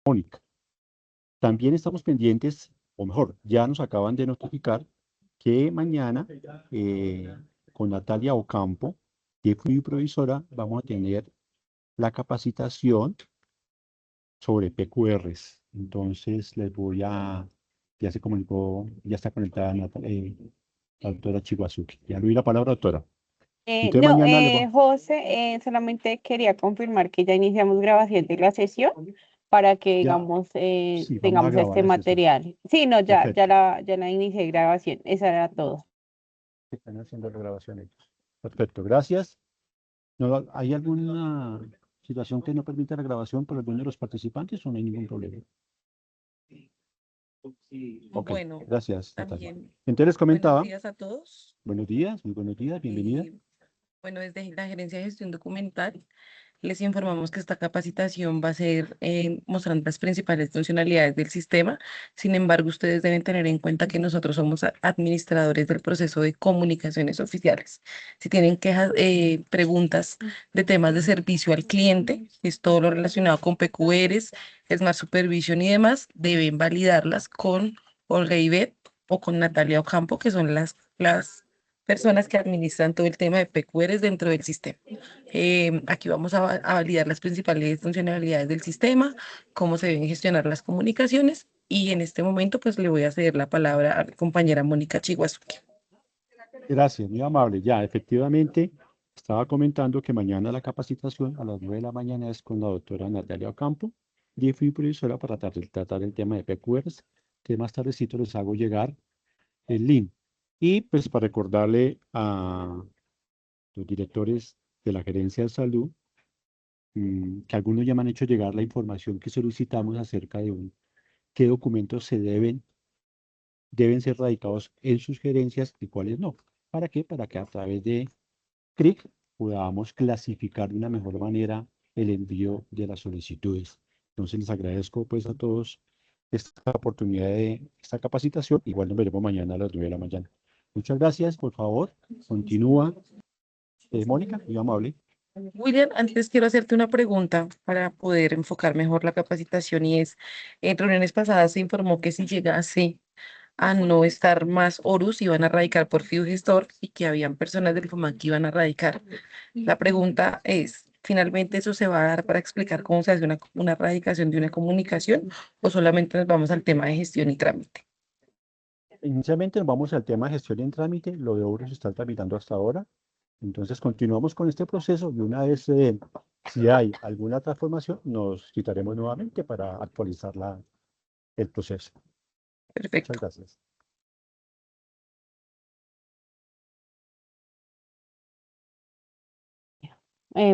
Mónica. También estamos pendientes, o mejor, ya nos acaban de notificar que mañana con Natalia Ocampo, que fui provisora, vamos a tener la capacitación sobre PQRs. Entonces ya se comunicó, ya está conectada la doctora Chiguazuki. Ya le doy la palabra, doctora. Entonces No, mañana le va. José, solamente quería confirmar que ya iniciamos grabación de la sesión para que, Ya, digamos, sí, vamos a tengamos grabar este la sesión. material. Sí, no, Perfecto. ya la inicié grabación. Eso era todo. Están haciendo la grabación ellos. Perfecto, gracias. ¿No, hay alguna situación que no permita la grabación por alguno de los participantes o no hay ningún problema? Ok, Bueno, gracias, Natalia. también Entonces les buenos comentaba, días a todos. buenos días, muy buenos días, bienvenida. Eh, bueno, desde la Gerencia de Gestión Documental les informamos que esta capacitación va a ser mostrando las principales funcionalidades del sistema. Sin embargo, ustedes deben tener en cuenta que nosotros somos administradores del proceso de comunicaciones oficiales. Si tienen quejas, preguntas de temas de servicio al cliente, es todo lo relacionado con PQRs, Smart Supervision y demás, deben validarlas con Olga Ivette o con Natalia Ocampo, que son las personas que administran todo el tema de PQRs dentro del sistema. Aquí vamos a validar las principales funcionalidades del sistema, cómo se deben gestionar las comunicaciones y en este momento pues le voy a ceder la palabra a mi compañera Mónica Chiguazuki. Gracias, muy amable. Ya, efectivamente, estaba comentando que mañana la capacitación a las 9 de la mañana es con la doctora Natalia Ocampo, y fui profesora para tratar el tema de PQRs, que más tardecito les hago llegar el link. Y pues para recordarle a los directores de la Gerencia de Salud, que algunos ya me han hecho llegar la información que solicitamos acerca de qué documentos deben ser radicados en sus gerencias y cuáles no. ¿Para qué? Para que a través de CRIC podamos clasificar de una mejor manera el envío de las solicitudes. Entonces les agradezco pues a todos esta oportunidad de esta capacitación. Igual nos veremos mañana a las 9 de la mañana. Muchas gracias, por favor, continúa. Mónica, muy amable. William, antes quiero hacerte una pregunta para poder enfocar mejor la capacitación y es, en reuniones pasadas se informó que si llegase a no estar más Horus iban a radicar por Fidugestor y que habían personas del FOMAC que iban a radicar. La pregunta es, ¿finalmente eso se va a dar para explicar cómo se hace una radicación de una comunicación o solamente nos vamos al tema de gestión y trámite? Inicialmente nos vamos al tema de gestión y en trámite. Lo de obras se está tramitando hasta ahora. Entonces continuamos con este proceso y una vez, si hay alguna transformación, nos citaremos nuevamente para actualizar el proceso. Muchas Perfecto. gracias.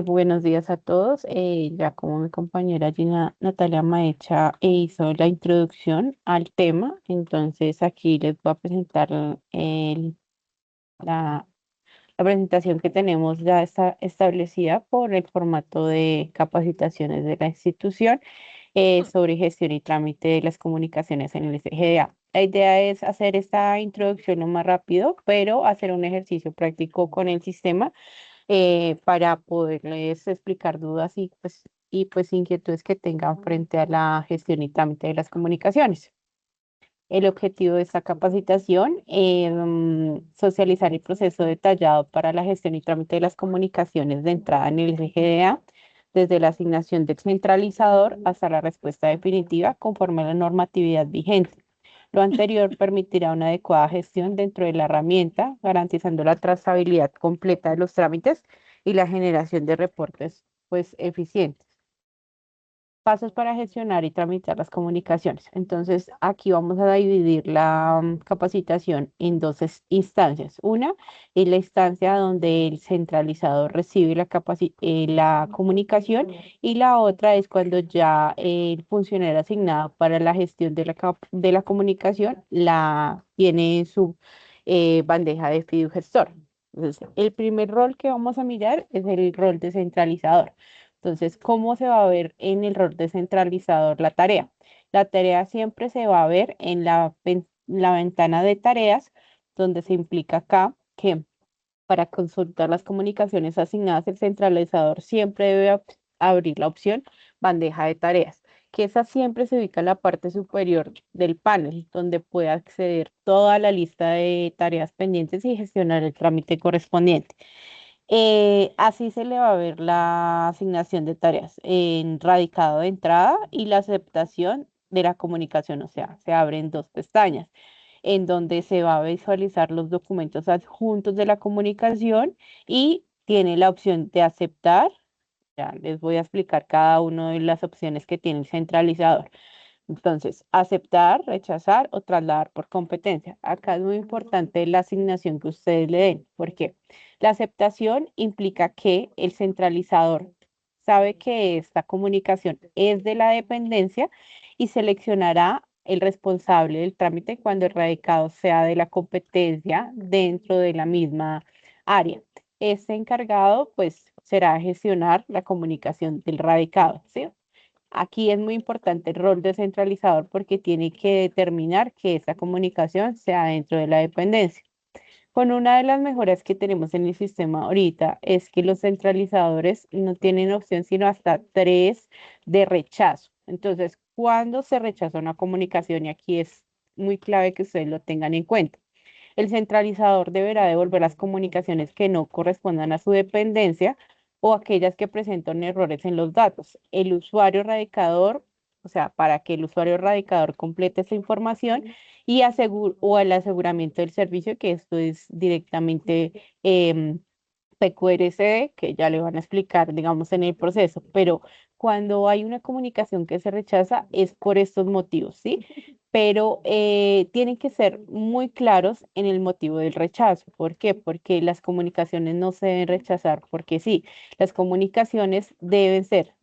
Buenos días a todos. Ya como mi compañera Gina Natalia Maecha hizo la introducción al tema, entonces aquí les voy a presentar la, la presentación que tenemos ya está establecida por el formato de capacitaciones de la institución sobre gestión y trámite de las comunicaciones en el SGDA. La idea es hacer esta introducción lo más rápido, pero hacer un ejercicio práctico con el sistema para poderles explicar dudas y pues inquietudes que tengan frente a la gestión y trámite de las comunicaciones. El objetivo de esta capacitación es socializar el proceso detallado para la gestión y trámite de las comunicaciones de entrada en el SGDA, desde la asignación del centralizador hasta la respuesta definitiva conforme a la normatividad vigente. Lo anterior permitirá una adecuada gestión dentro de la herramienta, garantizando la trazabilidad completa de los trámites y la generación de reportes pues, eficientes. Pasos para gestionar y tramitar las comunicaciones. Entonces, aquí vamos a dividir la capacitación en dos instancias. Una es la instancia donde el centralizador recibe la comunicación y la otra es cuando ya el funcionario asignado para la gestión de la comunicación la tiene en su bandeja de fidugestor. Entonces, el primer rol que vamos a mirar es el rol de centralizador. Entonces, ¿cómo se va a ver en el rol descentralizador la tarea? La tarea siempre se va a ver en la ventana de tareas, donde se implica acá que para consultar las comunicaciones asignadas, el centralizador siempre debe abrir la opción bandeja de tareas. que esa siempre se ubica en la parte superior del panel, donde puede acceder toda la lista de tareas pendientes y gestionar el trámite correspondiente. Así se le va a ver la asignación de tareas en radicado de entrada y la aceptación de la comunicación, o sea, se abren dos pestañas en donde se va a visualizar los documentos adjuntos de la comunicación y tiene la opción de aceptar. Ya les voy a explicar cada una de las opciones que tiene el centralizador. Entonces, aceptar, rechazar o trasladar por competencia. Acá es muy importante la asignación que ustedes le den, porque la aceptación implica que el centralizador sabe que esta comunicación es de la dependencia y seleccionará el responsable del trámite cuando el radicado sea de la competencia dentro de la misma área. Este encargado, pues, será gestionar la comunicación del radicado, ¿sí? Aquí es muy importante el rol de centralizador porque tiene que determinar que esa comunicación sea dentro de la dependencia. Con una de las mejoras que tenemos en el sistema ahorita es que los centralizadores no tienen opción sino hasta tres de rechazo. Entonces, cuando se rechaza una comunicación, y aquí es muy clave que ustedes lo tengan en cuenta, el centralizador deberá devolver las comunicaciones que no correspondan a su dependencia o aquellas que presentan errores en los datos. El usuario radicador, o sea, para que el usuario radicador complete esa información y o el aseguramiento del servicio, que esto es directamente PQRSD, que ya le van a explicar, digamos, en el proceso, pero cuando hay una comunicación que se rechaza es por estos motivos, ¿sí? Pero tienen que ser muy claros en el motivo del rechazo. ¿Por qué? Porque las comunicaciones no se deben rechazar, porque sí, las comunicaciones deben ser,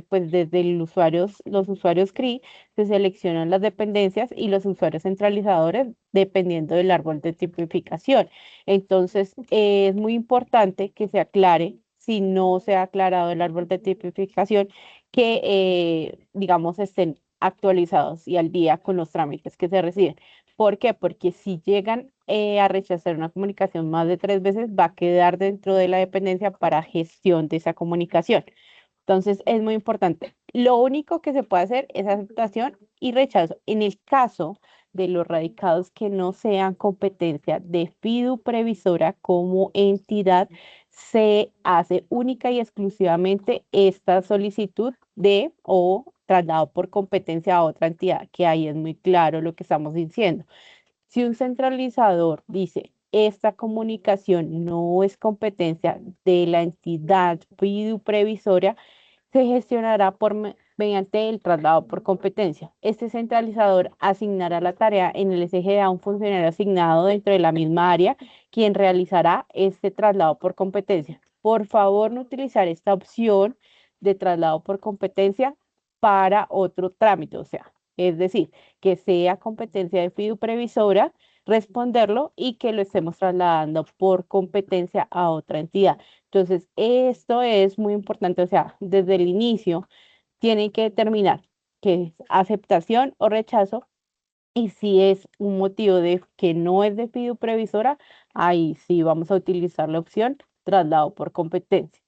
pues desde los usuarios CRI se seleccionan las dependencias y los usuarios centralizadores dependiendo del árbol de tipificación. Entonces, es muy importante que se aclare, si no se ha aclarado el árbol de tipificación, que, digamos, estén actualizados y al día con los trámites que se reciben. ¿Por qué? Porque si llegan a rechazar una comunicación más de 3 veces, va a quedar dentro de la dependencia para gestión de esa comunicación. Entonces, es muy importante. Lo único que se puede hacer es aceptación y rechazo. En el caso de los radicados que no sean competencia de FIDU Previsora como entidad, se hace única y exclusivamente esta solicitud de o traslado por competencia a otra entidad, que ahí es muy claro lo que estamos diciendo. Si un centralizador dice, esta comunicación no es competencia de la entidad FIDU Previsora, se gestionará mediante el traslado por competencia. Este centralizador asignará la tarea en el SGA a un funcionario asignado dentro de la misma área, quien realizará este traslado por competencia. Por favor, no utilizar esta opción de traslado por competencia para otro trámite, o sea, es decir, que sea competencia de FIDU Previsora responderlo y que lo estemos trasladando por competencia a otra entidad. Entonces, esto es muy importante, o sea, desde el inicio tienen que determinar que es aceptación o rechazo y si es un motivo de que no es de FIDU Previsora, ahí sí vamos a utilizar la opción traslado por competencia.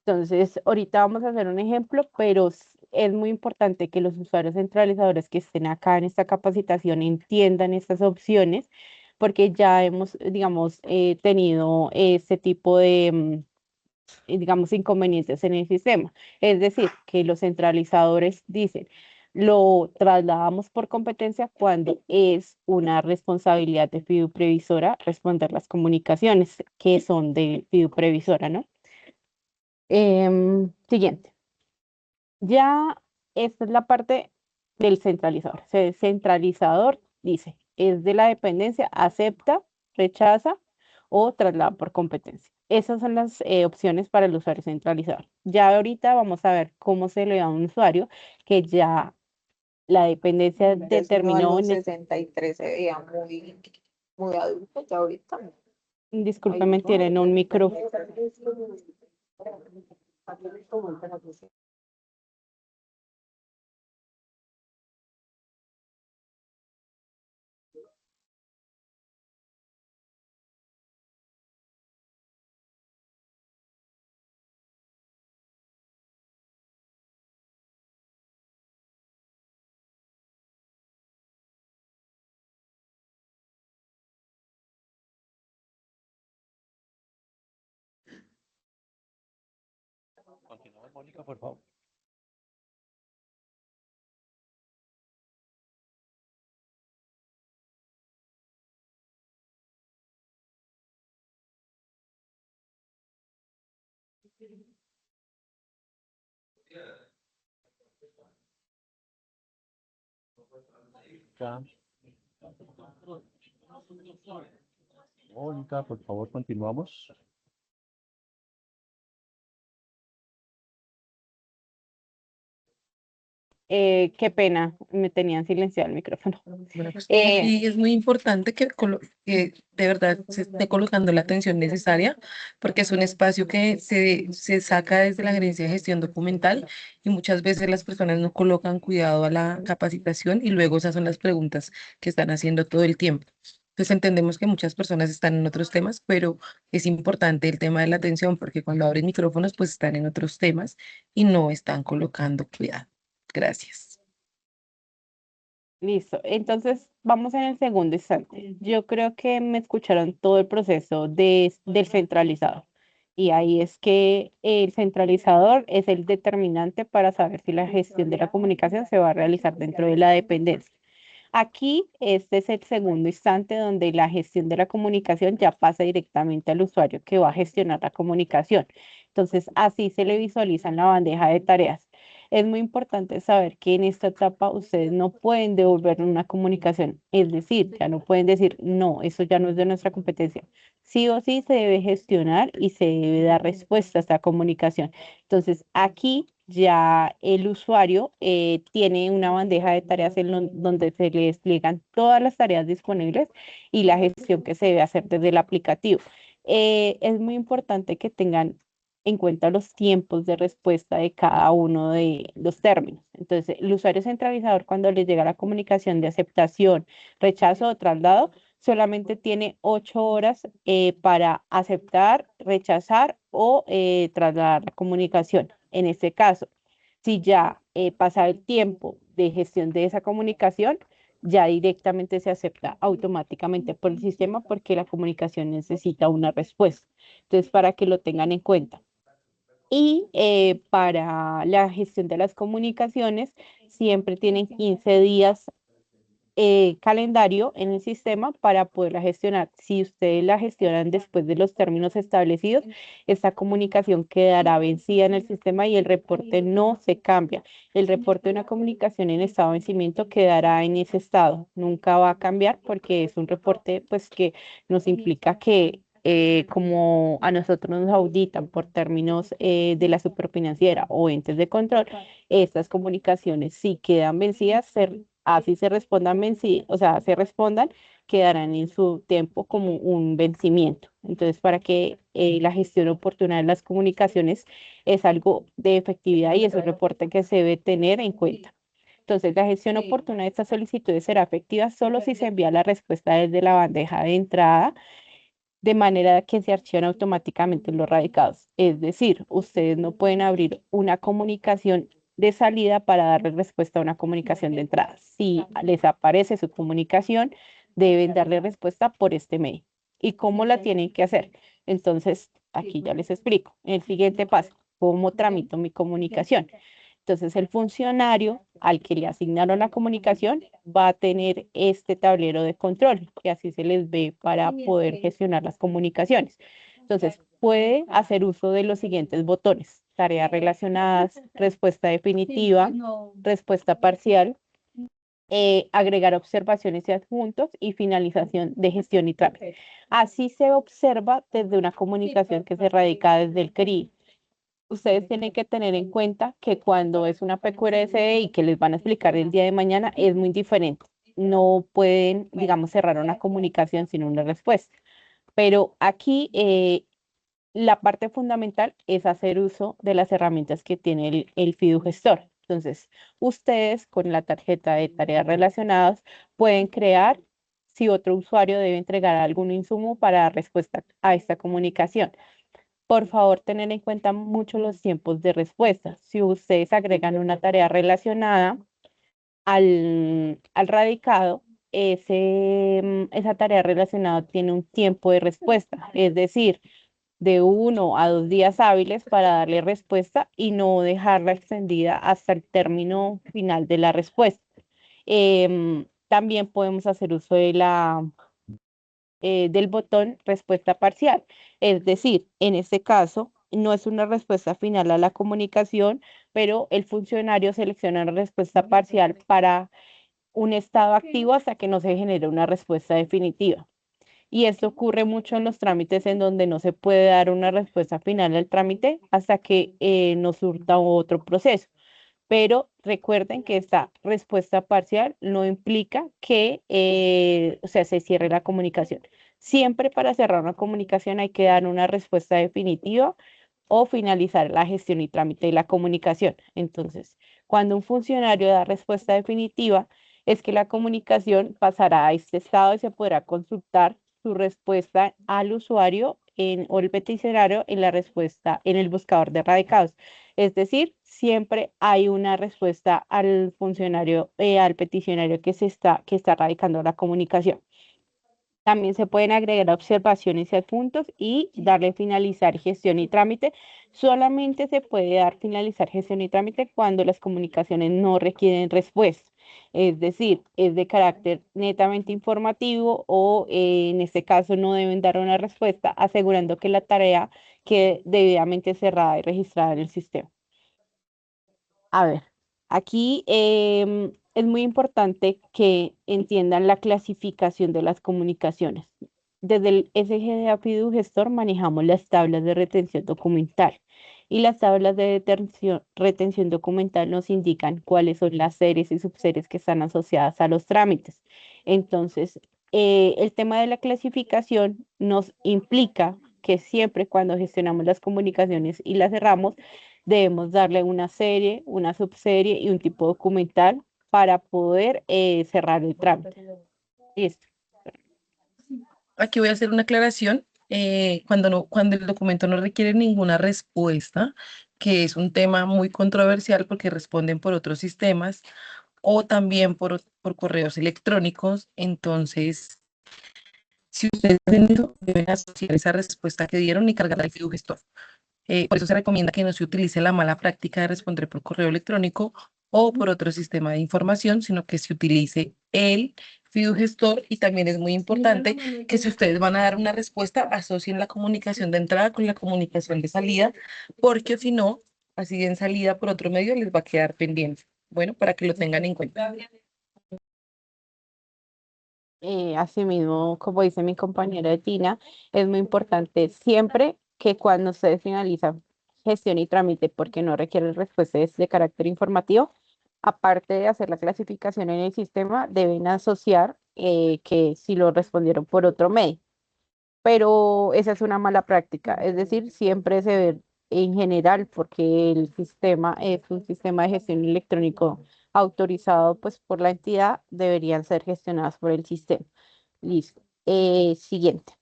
Entonces, ahorita vamos a hacer un ejemplo, pero es muy importante que los usuarios centralizadores que estén acá en esta capacitación entiendan estas opciones, porque ya hemos, digamos, tenido este tipo de, digamos, inconvenientes en el sistema. Es decir, que los centralizadores dicen, lo trasladamos por competencia cuando es una responsabilidad de FIDU Previsora responder las comunicaciones que son de FIDU Previsora, ¿no? Siguiente. Ya esta es la parte del centralizador. El centralizador dice, es de la dependencia, acepta, rechaza o traslada por competencia. Esas son las opciones para el usuario centralizador. Ya ahorita vamos a ver cómo se le da a un usuario que ya la dependencia A determinó, los 63 se veía muy adulto, ya ahorita. discúlpeme, tienen un micrófono. Continuamos, Mónica, por favor. Ya. Mónica, por favor, continuamos. Qué pena, me tenían silenciado el micrófono. Bueno, pues Eh, sí, es muy importante que de verdad se esté colocando la atención necesaria, porque es un espacio que se saca desde la gerencia de gestión documental y muchas veces las personas no colocan cuidado a la capacitación y luego esas son las preguntas que están haciendo todo el tiempo. Entonces entendemos que muchas personas están en otros temas, pero es importante el tema de la atención porque cuando abren micrófonos pues están en otros temas y no están colocando cuidado. Gracias. Listo. Entonces, vamos en el segundo instante. Yo creo que me escucharon todo el proceso del centralizado. Y ahí es que el centralizador es el determinante para saber si la gestión de la comunicación se va a realizar dentro de la dependencia. Aquí, este es el segundo instante donde la gestión de la comunicación ya pasa directamente al usuario que va a gestionar la comunicación. Entonces, así se le visualiza en la bandeja de tareas. Es muy importante saber que en esta etapa ustedes no pueden devolver una comunicación, es decir, ya no pueden decir, no, eso ya no es de nuestra competencia. Sí o sí se debe gestionar y se debe dar respuesta a esta comunicación. Entonces, aquí ya el usuario tiene una bandeja de tareas donde se le despliegan todas las tareas disponibles y la gestión que se debe hacer desde el aplicativo. Es muy importante que tengan en cuenta los tiempos de respuesta de cada uno de los términos. Entonces, el usuario centralizador, cuando le llega la comunicación de aceptación, rechazo o traslado, solamente tiene 8 horas para aceptar, rechazar o trasladar la comunicación. En este caso, si ya pasa el tiempo de gestión de esa comunicación, ya directamente se acepta automáticamente por el sistema porque la comunicación necesita una respuesta. Entonces, para que lo tengan en cuenta. Y para la gestión de las comunicaciones, siempre tienen 15 días calendario en el sistema para poderla gestionar. Si ustedes la gestionan después de los términos establecidos, esta comunicación quedará vencida en el sistema y el reporte no se cambia. El reporte de una comunicación en estado de vencimiento quedará en ese estado. Nunca va a cambiar porque es un reporte pues que nos implica que como a nosotros nos auditan por términos de la superfinanciera o entes de control, estas comunicaciones si quedan vencidas, así se respondan o sea, se respondan, quedarán en su tiempo como un vencimiento. Entonces, para que la gestión oportuna de las comunicaciones es algo de efectividad y es un reporte que se debe tener en cuenta. Entonces, la gestión oportuna de estas solicitudes será efectiva solo si se envía la respuesta desde la bandeja de entrada de manera que se archivan automáticamente los radicados. Es decir, ustedes no pueden abrir una comunicación de salida para darle respuesta a una comunicación de entrada. Si les aparece su comunicación, deben darle respuesta por este medio. ¿Y cómo la tienen que hacer? Entonces, aquí ya les explico. El siguiente paso, ¿cómo tramito mi comunicación? Entonces, el funcionario al que le asignaron la comunicación va a tener este tablero de control, que así se les ve para poder gestionar las comunicaciones. Entonces, puede hacer uso de los siguientes botones: tareas relacionadas, respuesta definitiva, respuesta parcial, agregar observaciones y adjuntos y finalización de gestión y trámite. Así se observa desde una comunicación que se radica desde el CRI. Ustedes tienen que tener en cuenta que cuando es una PQRSD y que les van a explicar el día de mañana es muy diferente. No pueden, digamos, cerrar una comunicación sin una respuesta. Pero aquí la parte fundamental es hacer uso de las herramientas que tiene el FIDU gestor. Entonces, ustedes con la tarjeta de tareas relacionadas pueden crear si otro usuario debe entregar algún insumo para dar respuesta a esta comunicación. Por favor, tener en cuenta mucho los tiempos de respuesta. Si ustedes agregan una tarea relacionada al radicado, esa tarea relacionada tiene un tiempo de respuesta. Es decir, de 1 a 2 días hábiles para darle respuesta y no dejarla extendida hasta el término final de la respuesta. También podemos hacer uso de del botón respuesta parcial. Es decir, en este caso, no es una respuesta final a la comunicación, pero el funcionario selecciona una respuesta parcial para un estado activo hasta que no se genere una respuesta definitiva. Y esto ocurre mucho en los trámites en donde no se puede dar una respuesta final al trámite hasta que nos surta otro proceso. Pero recuerden que esta respuesta parcial no implica que o sea, se cierre la comunicación. Siempre para cerrar una comunicación hay que dar una respuesta definitiva o finalizar la gestión y trámite de la comunicación. Entonces, cuando un funcionario da respuesta definitiva, es que la comunicación pasará a este estado y se podrá consultar su respuesta al usuario o el peticionario en la respuesta en el buscador de radicados. Es decir, siempre hay una respuesta al funcionario, al peticionario que está radicando la comunicación. También se pueden agregar observaciones y adjuntos y darle finalizar gestión y trámite. Solamente se puede dar finalizar gestión y trámite cuando las comunicaciones no requieren respuesta. Es decir, es de carácter netamente informativo o en este caso no deben dar una respuesta, asegurando que la tarea quede debidamente cerrada y registrada en el sistema. A ver, aquí es muy importante que entiendan la clasificación de las comunicaciones. Desde el SGDA Gestor manejamos las tablas de retención documental y las tablas de retención documental nos indican cuáles son las series y subseries que están asociadas a los trámites. Entonces, el tema de la clasificación nos implica que siempre cuando gestionamos las comunicaciones y las cerramos, debemos darle una serie, una subserie y un tipo documental para poder cerrar el trámite. Listo. Aquí voy a hacer una aclaración. Cuando el documento no requiere ninguna respuesta, que es un tema muy controversial porque responden por otros sistemas o también por correos electrónicos, entonces, si ustedes hacen eso, deben asociar esa respuesta que dieron y cargar al gestor. Por eso se recomienda que no se utilice la mala práctica de responder por correo electrónico o por otro sistema de información, sino que se utilice el gestor. Y también es muy importante que si ustedes van a dar una respuesta, asocien la comunicación de entrada con la comunicación de salida, porque si no, así en salida por otro medio les va a quedar pendiente. Bueno, para que lo tengan en cuenta. Asimismo, como dice mi compañera Tina, es muy importante siempre que cuando ustedes finalizan gestión y trámite porque no requieren respuestas de carácter informativo, aparte de hacer la clasificación en el sistema, deben asociar que si lo respondieron por otro medio. Pero esa es una mala práctica, es decir, siempre se ve en general porque el sistema es un sistema de gestión electrónico autorizado pues por la entidad, deberían ser gestionadas por el sistema. Listo. Siguiente.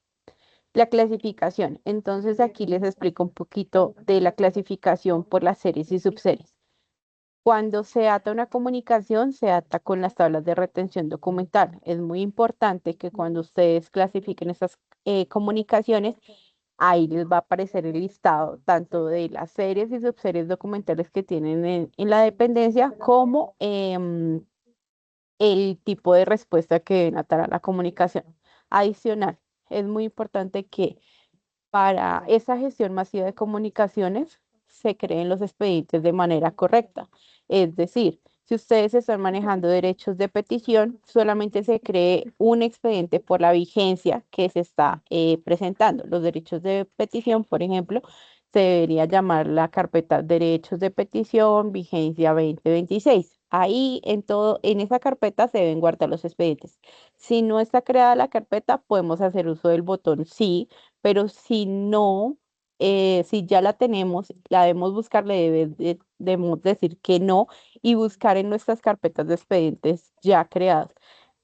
La clasificación. Entonces aquí les explico un poquito de la clasificación por las series y subseries. Cuando se ata una comunicación, se ata con las tablas de retención documental. Es muy importante que cuando ustedes clasifiquen esas comunicaciones, ahí les va a aparecer el listado tanto de las series y subseries documentales que tienen en la dependencia como el tipo de respuesta que deben atar a la comunicación. Adicional, es muy importante que para esa gestión masiva de comunicaciones se creen los expedientes de manera correcta. Es decir, si ustedes están manejando derechos de petición, solamente se cree un expediente por la vigencia que se está presentando. Los derechos de petición, por ejemplo, se debería llamar la carpeta derechos de petición, vigencia 2026. Ahí en esa carpeta se deben guardar los expedientes. Si no está creada la carpeta, podemos hacer uso del botón sí, pero si no, si ya la tenemos, la debemos buscar, debemos decir que no y buscar en nuestras carpetas de expedientes ya creadas.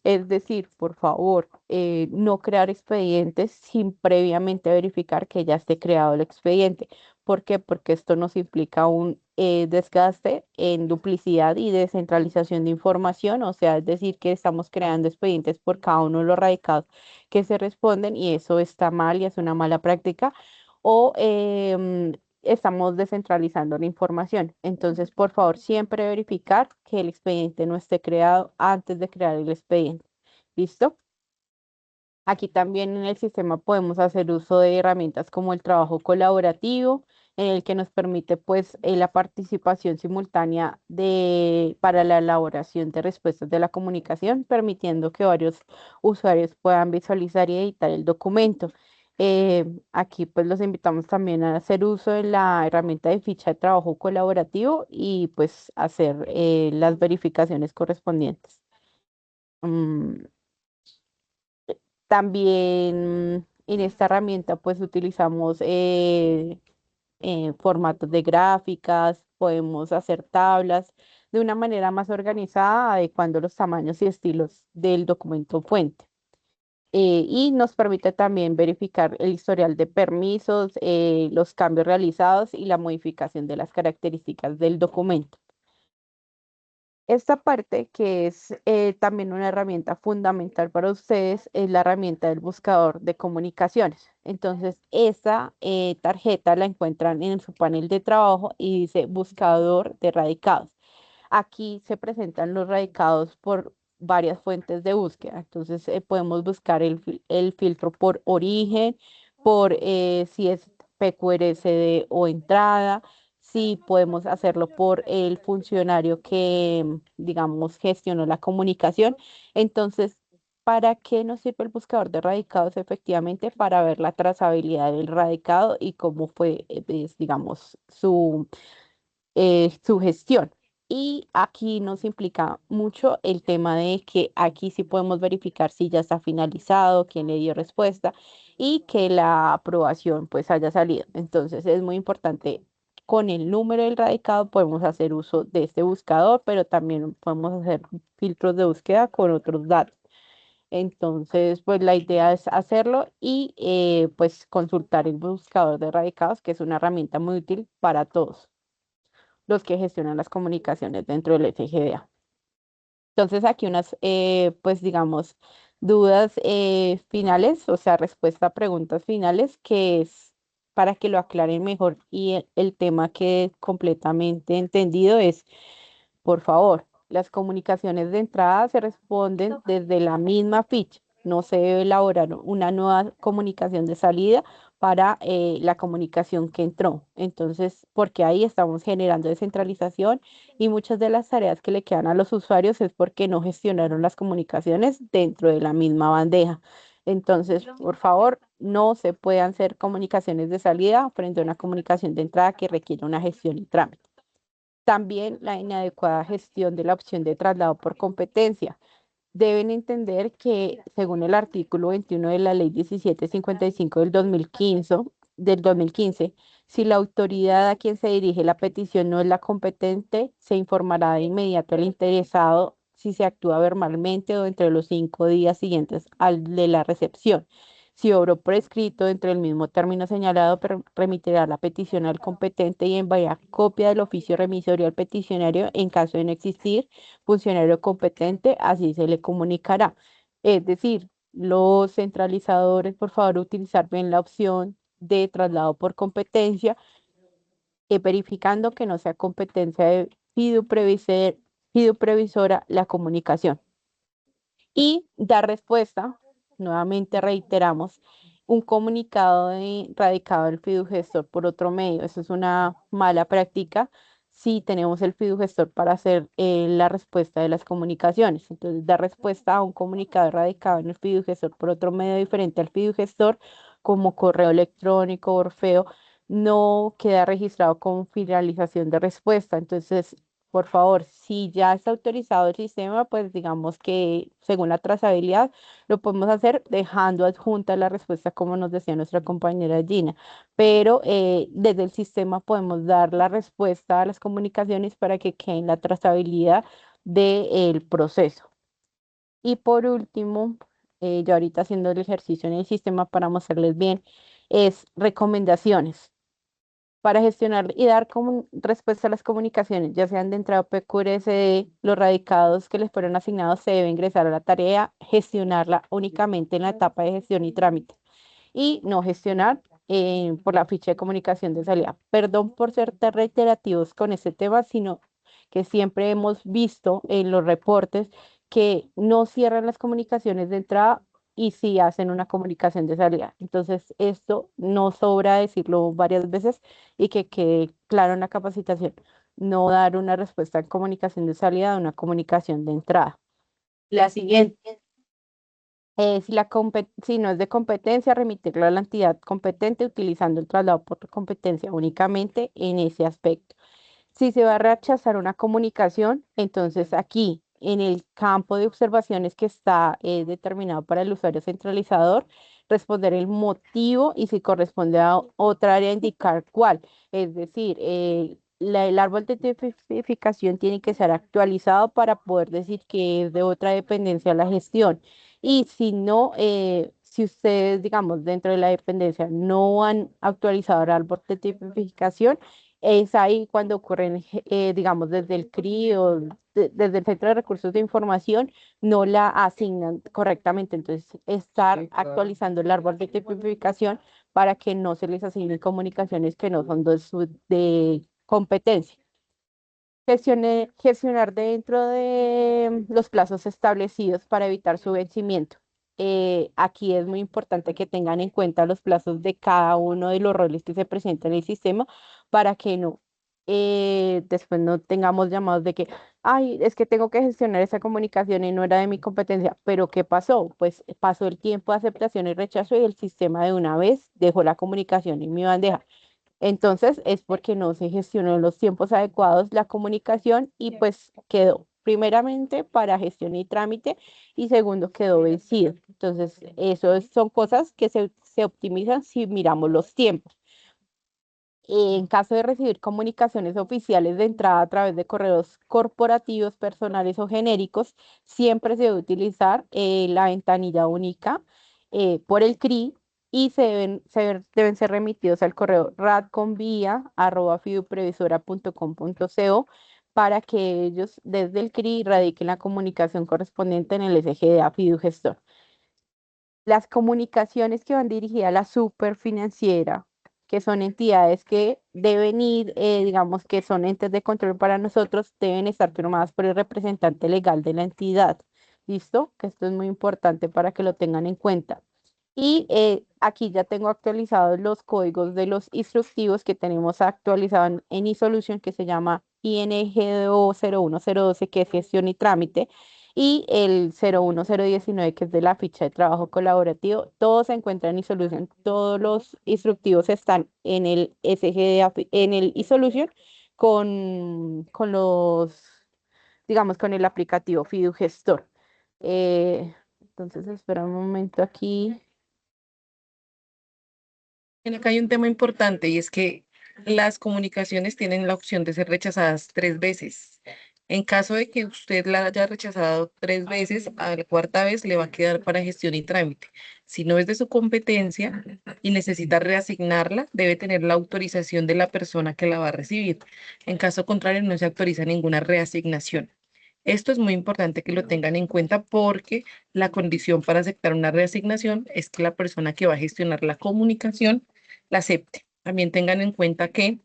Es decir, por favor, no crear expedientes sin previamente verificar que ya esté creado el expediente. ¿Por qué? Porque esto nos implica un desgaste en duplicidad y descentralización de información, o sea, es decir, que estamos creando expedientes por cada uno de los radicados que se responden y eso está mal y es una mala práctica. o estamos descentralizando la información. Entonces, por favor, siempre verificar que el expediente no esté creado antes de crear el expediente. ¿Listo? Aquí también en el sistema podemos hacer uso de herramientas como el trabajo colaborativo, en el que nos permite pues la participación simultánea para la elaboración de respuestas de la comunicación, permitiendo que varios usuarios puedan visualizar y editar el documento. Aquí pues los invitamos también a hacer uso de la herramienta de ficha de trabajo colaborativo y pues hacer las verificaciones correspondientes. Mm, También en esta herramienta pues utilizamos formatos de gráficas, podemos hacer tablas de una manera más organizada, adecuando los tamaños y estilos del documento fuente. Y nos permite también verificar el historial de permisos, los cambios realizados y la modificación de las características del documento. Esta parte, que es también una herramienta fundamental para ustedes, es la herramienta del buscador de comunicaciones. Entonces, esa tarjeta la encuentran en su panel de trabajo y dice buscador de radicados. Aquí se presentan los radicados por varias fuentes de búsqueda. Entonces, podemos buscar el filtro por origen, por si es PQRSD o entrada, si podemos hacerlo por el funcionario que, digamos, gestionó la comunicación. Entonces, ¿para qué nos sirve el buscador de radicados? Efectivamente, para ver la trazabilidad del radicado y cómo fue, pues, digamos, su gestión. Y aquí nos implica mucho el tema de que aquí sí podemos verificar si ya está finalizado, quién le dio respuesta y que la aprobación pues haya salido. Entonces es muy importante, con el número del radicado podemos hacer uso de este buscador, pero también podemos hacer filtros de búsqueda con otros datos. Entonces, pues la idea es hacerlo y pues consultar el buscador de radicados, que es una herramienta muy útil para todos los que gestionan las comunicaciones dentro del FGDA. Entonces, aquí unas, pues digamos, dudas finales, o sea, respuesta a preguntas finales, que es para que lo aclaren mejor y el tema que completamente entendido es, por favor, las comunicaciones de entrada se responden desde la misma ficha. No se debe elaborar una nueva comunicación de salida para la comunicación que entró. Entonces, porque ahí estamos generando descentralización y muchas de las tareas que le quedan a los usuarios es porque no gestionaron las comunicaciones dentro de la misma bandeja. Entonces, por favor, no se puedan hacer comunicaciones de salida frente a una comunicación de entrada que requiere una gestión y trámite. También la inadecuada gestión de la opción de traslado por competencia. Deben entender que, según el artículo 21 de la Ley 1755 del 2015, si la autoridad a quien se dirige la petición no es la competente, se informará de inmediato al interesado si se actúa verbalmente o entre los 5 días siguientes al de la recepción. Si obró por escrito dentro del mismo término señalado, remitirá la petición al competente y enviará copia del oficio remisorio al peticionario en caso de no existir funcionario competente, así se le comunicará. Es decir, los centralizadores, por favor, utilizar bien la opción de traslado por competencia, verificando que no sea competencia de fiduprevisora la comunicación. Y dar respuesta, nuevamente reiteramos, un comunicado radicado del fidugestor por otro medio. Eso es una mala práctica si tenemos el fidugestor para hacer la respuesta de las comunicaciones. Entonces, dar respuesta a un comunicado radicado en el fidugestor por otro medio diferente al fidugestor, como correo electrónico, Orfeo, no queda registrado como finalización de respuesta. Entonces, por favor, si ya está autorizado el sistema, pues digamos que según la trazabilidad lo podemos hacer dejando adjunta la respuesta como nos decía nuestra compañera Gina, pero desde el sistema podemos dar la respuesta a las comunicaciones para que quede en la trazabilidad del proceso. Y por último, yo ahorita haciendo el ejercicio en el sistema para mostrarles bien, es recomendaciones para gestionar y dar respuesta a las comunicaciones, ya sean de entrada PQRSD, los radicados que les fueron asignados se debe ingresar a la tarea, gestionarla únicamente en la etapa de gestión y trámite y no gestionar por la ficha de comunicación de salida. Perdón por ser tan reiterativos con este tema, sino que siempre hemos visto en los reportes que no cierran las comunicaciones de entrada y sí hacen una comunicación de salida. Entonces, esto no sobra decirlo varias veces y que quede claro en la capacitación. No dar una respuesta en comunicación de salida a una comunicación de entrada. La siguiente. Si no es de competencia, remitirlo a la entidad competente utilizando el traslado por competencia únicamente en ese aspecto. Si se va a rechazar una comunicación, entonces aquí en el campo de observaciones que está determinado para el usuario centralizador, responder el motivo y si corresponde a otra área, indicar cuál. Es decir, el árbol de tipificación tiene que ser actualizado para poder decir que es de otra dependencia la gestión. Y si no, si ustedes, digamos, dentro de la dependencia no han actualizado el árbol de tipificación, es ahí cuando ocurren, digamos, desde el CRI o desde el Centro de Recursos de Información, no la asignan correctamente. Entonces, estar Sí, claro. actualizando el árbol de tipificación para que no se les asignen comunicaciones que no son de competencia. Gestionar dentro de los plazos establecidos para evitar su vencimiento. Aquí es muy importante que tengan en cuenta los plazos de cada uno de los roles que se presentan en el sistema para que no, después no tengamos llamados de que, ay, es que tengo que gestionar esa comunicación y no era de mi competencia. Pero ¿qué pasó? Pues pasó el tiempo de aceptación y rechazo y el sistema de una vez dejó la comunicación en mi bandeja. Entonces es porque no se gestionó en los tiempos adecuados la comunicación y pues quedó primeramente para gestión y trámite y segundo quedó vencido. Entonces, son cosas que se optimizan si miramos los tiempos. En caso de recibir comunicaciones oficiales de entrada a través de correos corporativos, personales o genéricos, siempre se debe utilizar la ventanilla única por el CRI y deben ser remitidos al correo radconvia@fiduprevisora.com.co para que ellos desde el CRI radiquen la comunicación correspondiente en el SGDA Fidugestor. Las comunicaciones que van dirigidas a la superfinanciera, que son entidades que deben ir, digamos que son entes de control para nosotros, deben estar firmadas por el representante legal de la entidad. ¿Listo? Que esto es muy importante para que lo tengan en cuenta. Y aquí ya tengo actualizados los códigos de los instructivos que tenemos actualizado en eSolution, que se llama INGDO 01012, que es gestión y trámite, y el 01019, que es de la ficha de trabajo colaborativo. Todos se encuentran en eSolution. Todos los instructivos están en el SGDA, en el eSolution con los, digamos, con el aplicativo FiduGestor. Entonces, espera un momento aquí. Acá hay un tema importante y es que las comunicaciones tienen la opción de ser rechazadas 3 veces. En caso de que usted la haya rechazado 3 veces, a la cuarta vez le va a quedar para gestión y trámite. Si no es de su competencia y necesita reasignarla, debe tener la autorización de la persona que la va a recibir. En caso contrario, no se autoriza ninguna reasignación. Esto es muy importante que lo tengan en cuenta porque la condición para aceptar una reasignación es que la persona que va a gestionar la comunicación la acepte. También tengan en cuenta que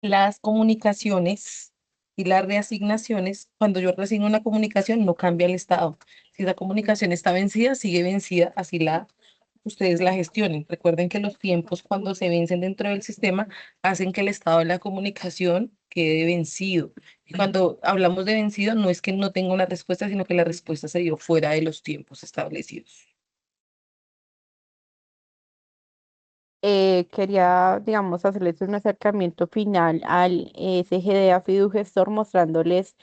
las comunicaciones y las reasignaciones, cuando yo resigno una comunicación, no cambia el estado. Si la comunicación está vencida, sigue vencida, así ustedes la gestionen. Recuerden que los tiempos cuando se vencen dentro del sistema hacen que el estado de la comunicación quede vencido. Y cuando hablamos de vencido, no es que no tenga una respuesta, sino que la respuesta se dio fuera de los tiempos establecidos. Quería, digamos, hacerles un acercamiento final al SGDA Fidugestor mostrándoles,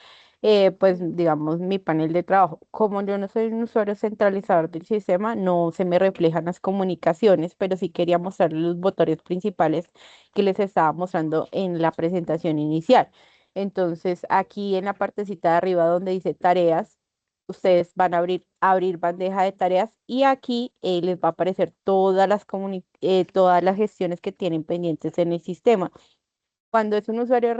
pues, digamos, mi panel de trabajo. Como yo no soy un usuario centralizador del sistema, no se me reflejan las comunicaciones, pero sí quería mostrarles los botones principales que les estaba mostrando en la presentación inicial. Entonces, aquí en la partecita de arriba donde dice tareas, ustedes van a abrir bandeja de tareas y aquí les va a aparecer todas las gestiones que tienen pendientes en el sistema. Cuando es un usuario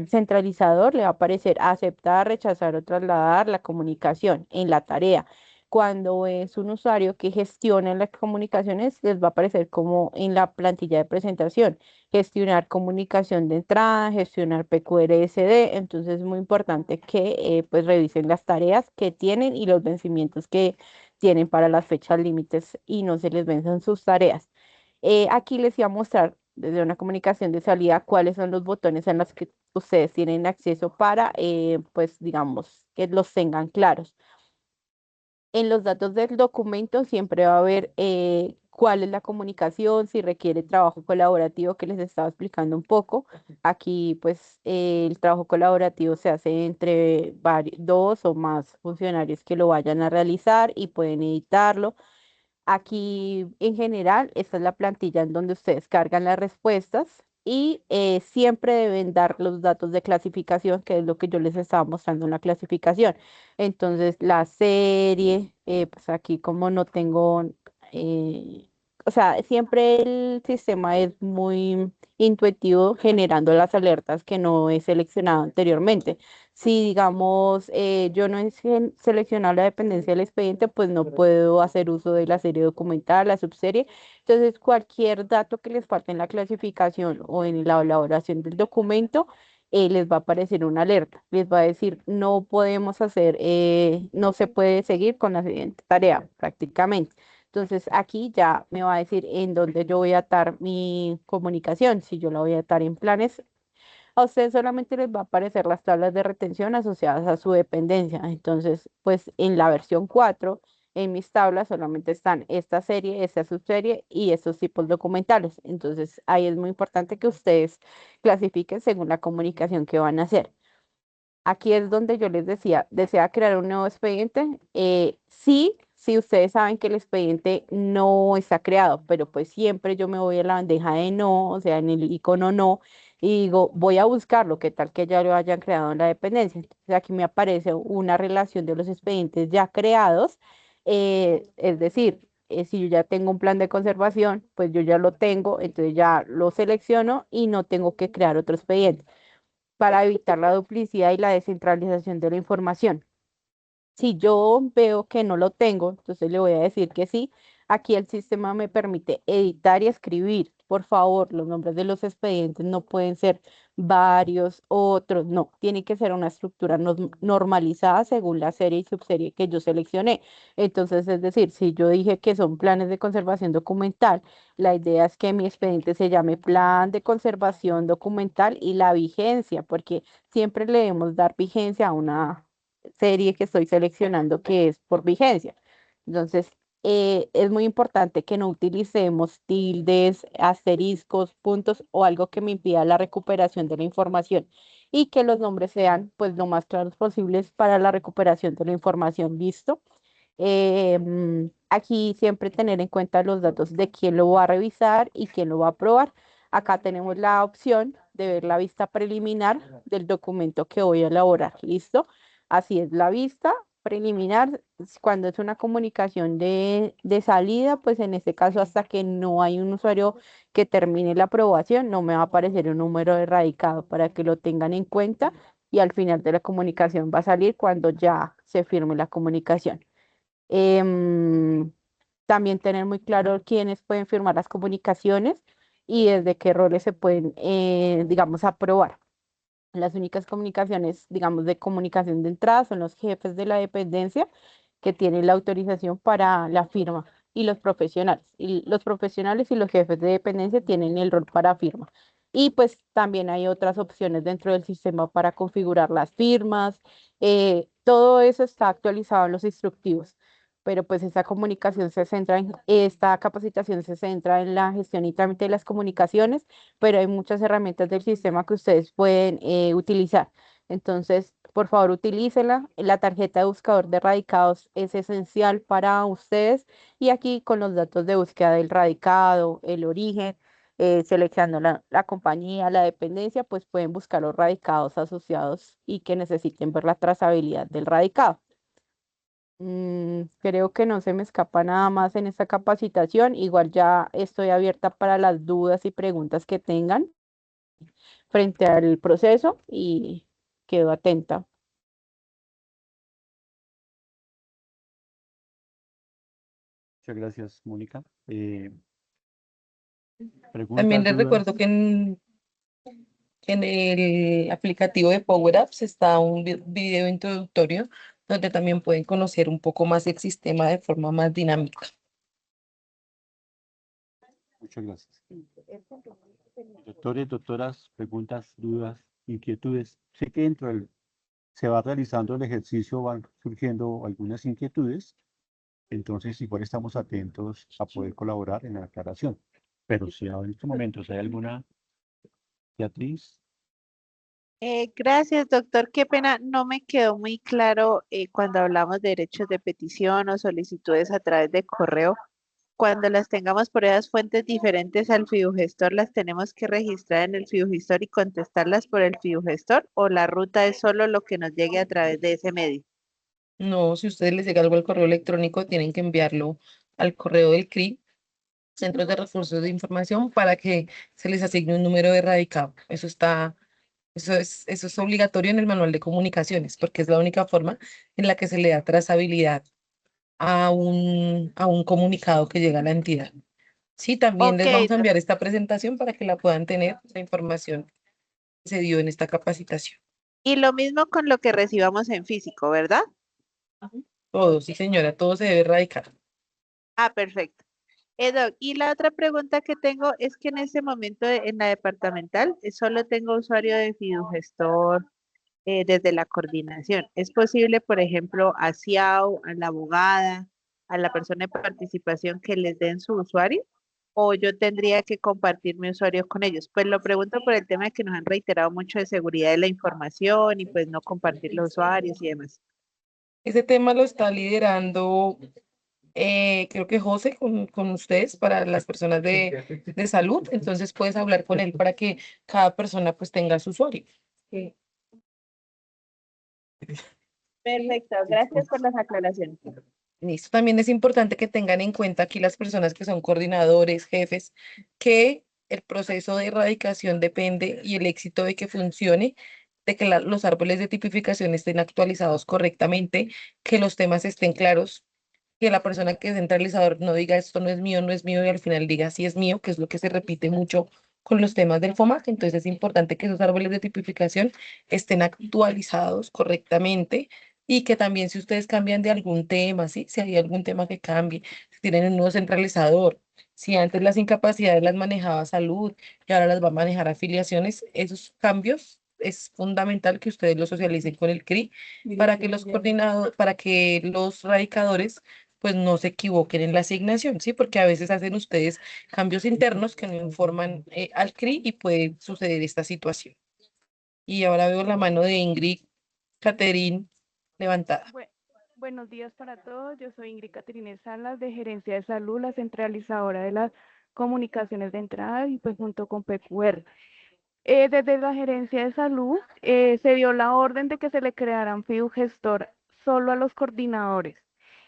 centralizador, le va a aparecer aceptar, rechazar o trasladar la comunicación en la tarea. cuando es un usuario que gestiona las comunicaciones, les va a aparecer como en la plantilla de presentación, gestionar comunicación de entrada, gestionar PQRSD. Entonces es muy importante que pues revisen las tareas que tienen y los vencimientos que tienen para las fechas límites y no se les venzan sus tareas. Aquí les voy a mostrar desde una comunicación de salida cuáles son los botones en los que ustedes tienen acceso para, pues digamos, que los tengan claros. En los datos del documento siempre va a haber cuál es la comunicación, si requiere trabajo colaborativo, que les estaba explicando un poco. Aquí, pues, el trabajo colaborativo se hace entre dos o más funcionarios que lo vayan a realizar y pueden editarlo. Aquí, en general, esta es la plantilla en donde ustedes cargan las respuestas y siempre deben dar los datos de clasificación, que es lo que yo les estaba mostrando en la clasificación. Entonces, la serie, pues aquí como no tengo, eh, o sea, siempre el sistema es muy intuitivo generando las alertas que no he seleccionado anteriormente. Si, digamos, yo no he seleccionado la dependencia del expediente, pues no puedo hacer uso de la serie documental, la subserie. Entonces, cualquier dato que les falte en la clasificación o en la elaboración del documento, les va a aparecer una alerta. Les va a decir, no podemos hacer, no se puede seguir con la siguiente tarea, prácticamente. Entonces, aquí ya me va a decir en dónde yo voy a atar mi comunicación, si yo la voy a atar en planes. A ustedes solamente les va a aparecer las tablas de retención asociadas a su dependencia. Entonces, pues en la versión 4, en mis tablas solamente están esta serie, esta subserie y estos tipos documentales. Entonces, ahí es muy importante que ustedes clasifiquen según la comunicación que van a hacer. Aquí es donde yo les decía, ¿desea crear un nuevo expediente? Sí, si ustedes saben que el expediente no está creado, pero pues siempre yo me voy a la bandeja de no, o sea, en el icono no, y digo, voy a buscarlo, qué tal que ya lo hayan creado en la dependencia. Entonces aquí me aparece una relación de los expedientes ya creados, es decir, si yo ya tengo un plan de conservación, pues yo ya lo tengo, entonces ya lo selecciono y no tengo que crear otro expediente para evitar la duplicidad y la descentralización de la información. Si yo veo que no lo tengo, entonces le voy a decir que sí. Aquí el sistema me permite editar y escribir. Por favor, los nombres de los expedientes no pueden ser varios, otros, no. Tiene que ser una estructura normalizada según la serie y subserie que yo seleccioné. Entonces, es decir, si yo dije que son planes de conservación documental, la idea es que mi expediente se llame plan de conservación documental y la vigencia, porque siempre le debemos dar vigencia a una serie que estoy seleccionando que es por vigencia. Entonces, es muy importante que no utilicemos tildes, asteriscos, puntos o algo que me impida la recuperación de la información y que los nombres sean pues lo más claros posibles para la recuperación de la información. ¿Listo? Aquí siempre tener en cuenta los datos de quién lo va a revisar y quién lo va a aprobar. Acá tenemos la opción de ver la vista preliminar del documento que voy a elaborar. ¿Listo? Así es la vista preliminar. Cuando es una comunicación de salida, pues en este caso hasta que no hay un usuario que termine la aprobación, no me va a aparecer un número de radicado para que lo tengan en cuenta y al final de la comunicación va a salir cuando ya se firme la comunicación. Em, También tener muy claro quiénes pueden firmar las comunicaciones y desde qué roles se pueden, digamos, aprobar. Las únicas comunicaciones, digamos, de comunicación de entrada son los jefes de la dependencia que tienen la autorización para la firma y los profesionales. Y los profesionales y los jefes de dependencia tienen el rol para firma. Y pues también hay otras opciones dentro del sistema para configurar las firmas. Todo eso está actualizado en los instructivos. Pero pues esta comunicación se centra esta capacitación se centra en la gestión y trámite de las comunicaciones, pero hay muchas herramientas del sistema que ustedes pueden utilizar. Entonces, por favor, utilícela. La tarjeta de buscador de radicados es esencial para ustedes y aquí con los datos de búsqueda del radicado, el origen, seleccionando la compañía, la dependencia, pues pueden buscar los radicados asociados y que necesiten ver la trazabilidad del radicado. Creo que no se me escapa nada más en esta capacitación. Igual ya estoy abierta para las dudas y preguntas que tengan frente al proceso y quedo atenta. Muchas gracias, Mónica. También Preguntas, les recuerdo dudas. que en el aplicativo de Power Apps está un video introductorio donde también pueden conocer un poco más el sistema de forma más dinámica. Muchas gracias. Doctores, doctoras, preguntas, dudas, inquietudes. Sé que se va realizando el ejercicio, van surgiendo algunas inquietudes, entonces igual estamos atentos a poder colaborar en la aclaración. Pero si en estos momentos hay alguna, Beatriz, Gracias, doctor. Qué pena, no me quedó muy claro cuando hablamos de derechos de petición o solicitudes a través de correo. Cuando las tengamos por esas fuentes diferentes al fidugestor, ¿las tenemos que registrar en el fidugestor y contestarlas por el fidugestor o la ruta es solo lo que nos llegue a través de ese medio? No, si a ustedes les llega algo al correo electrónico, tienen que enviarlo al correo del CRI, Centros de Recursos de Información, para que se les asigne un número de radicado. Eso es obligatorio en el manual de comunicaciones, porque es la única forma en la que se le da trazabilidad a un comunicado que llega a la entidad. Sí, también Ok, les vamos a enviar esta presentación para que la puedan tener, la información que se dio en esta capacitación. y lo mismo con lo que recibamos en físico, ¿verdad? Todo, sí señora, todo se debe erradicar. Ah, perfecto. Doc, y la otra pregunta que tengo es que en ese momento en la departamental solo tengo usuario de fidugestor desde la coordinación. ¿Es posible, por ejemplo, a CIAO, a la abogada, a la persona de participación que les den su usuario? ¿O yo tendría que compartir mi usuario con ellos? Pues lo pregunto por el tema de que nos han reiterado mucho de seguridad de la información y pues no compartir los usuarios y demás. Ese tema lo está liderando, creo que José, con ustedes para las personas de salud. Entonces puedes hablar con él para que cada persona pues tenga su usuario. Sí. Perfecto, gracias por las aclaraciones. Listo. También es importante que tengan en cuenta aquí las personas que son coordinadores, jefes, que el proceso de erradicación depende y el éxito de que funcione, de que los árboles de tipificación estén actualizados correctamente, que los temas estén claros, que la persona que es centralizador no diga esto no es mío, no es mío, y al final diga sí es mío, que es lo que se repite mucho con los temas del FOMAC. Entonces es importante que esos árboles de tipificación estén actualizados correctamente y que también si ustedes cambian de algún tema, ¿sí? Si hay algún tema que cambie, si tienen un nuevo centralizador, si antes las incapacidades las manejaba salud y ahora las va a manejar afiliaciones, esos cambios es fundamental que ustedes los socialicen con el CRI para que los coordinados, para que los radicadores pues no se equivoquen en la asignación, ¿sí? Porque a veces hacen ustedes cambios internos que no informan al CRI y puede suceder esta situación. Y ahora veo la mano de Ingrid Caterín levantada. Buenos días para todos. Yo soy Ingrid Caterine Salas de Gerencia de Salud, la centralizadora de las comunicaciones de entrada y pues junto con PQR. Desde la Gerencia de Salud se dio la orden de que se le crearan fidugestor solo a los coordinadores.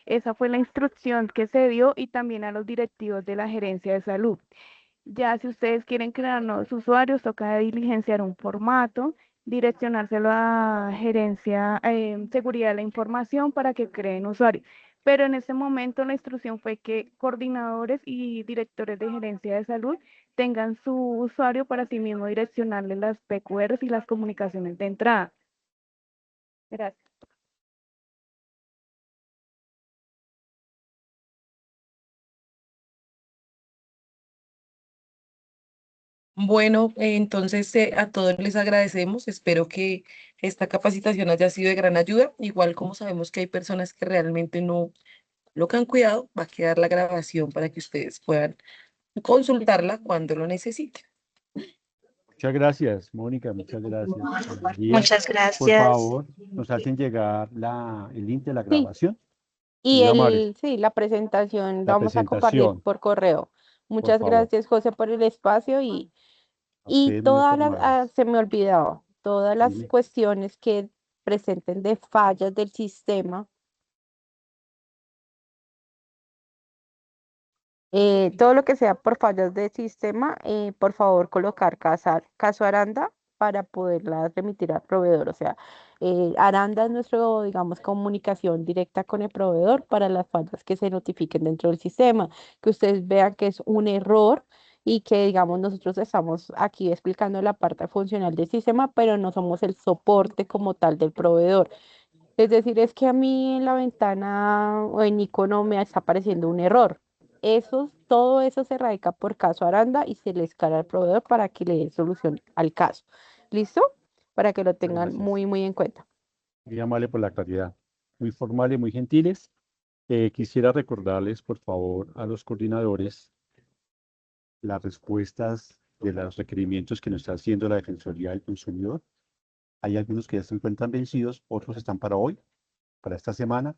Esa fue la instrucción que se dio y también a los directivos de la Gerencia de Salud. Ya si ustedes quieren crear nuevos usuarios, toca diligenciar un formato, direccionárselo a gerencia, seguridad de la información para que creen usuarios. Pero en ese momento la instrucción fue que coordinadores y directores de gerencia de salud tengan su usuario para sí mismo direccionarle las PQRs y las comunicaciones de entrada. Gracias. Bueno, entonces a todos les agradecemos. Espero que esta capacitación haya sido de gran ayuda. Igual como sabemos que hay personas que realmente no lo que han cuidado, va a quedar la grabación para que ustedes puedan consultarla cuando lo necesiten. muchas gracias, Mónica, muchas gracias. María, Muchas por gracias. favor, nos hacen llegar el link de la Sí, grabación. y Muy amable. sí, la presentación la La vamos a compartir presentación, por correo. por Muchas favor. gracias, José, por el espacio A y ustedes muy todas las, informales. se me olvidaba, todas las Dime. cuestiones que presenten de fallas del sistema, todo lo que sea por fallas del sistema, por favor colocar caso Aranda para poderla remitir al proveedor. O sea, Aranda es nuestro, digamos, comunicación directa con el proveedor para las fallas que se notifiquen dentro del sistema, que ustedes vean que es un error y que, digamos, nosotros estamos aquí explicando la parte funcional del sistema, pero no somos el soporte como tal del proveedor. Es decir, es que a mí en la ventana o en icono me está apareciendo un error. Todo eso se radica por caso Aranda y se le escala al proveedor para que le dé solución al caso. ¿Listo? Para que lo Muchas tengan gracias. muy en cuenta. Muy amable por la claridad. Muy formal y muy gentiles. Quisiera recordarles, por favor, a los coordinadores las respuestas de los requerimientos que nos está haciendo la Defensoría del Consumidor. Hay algunos que ya se encuentran vencidos, otros están para hoy, para esta semana.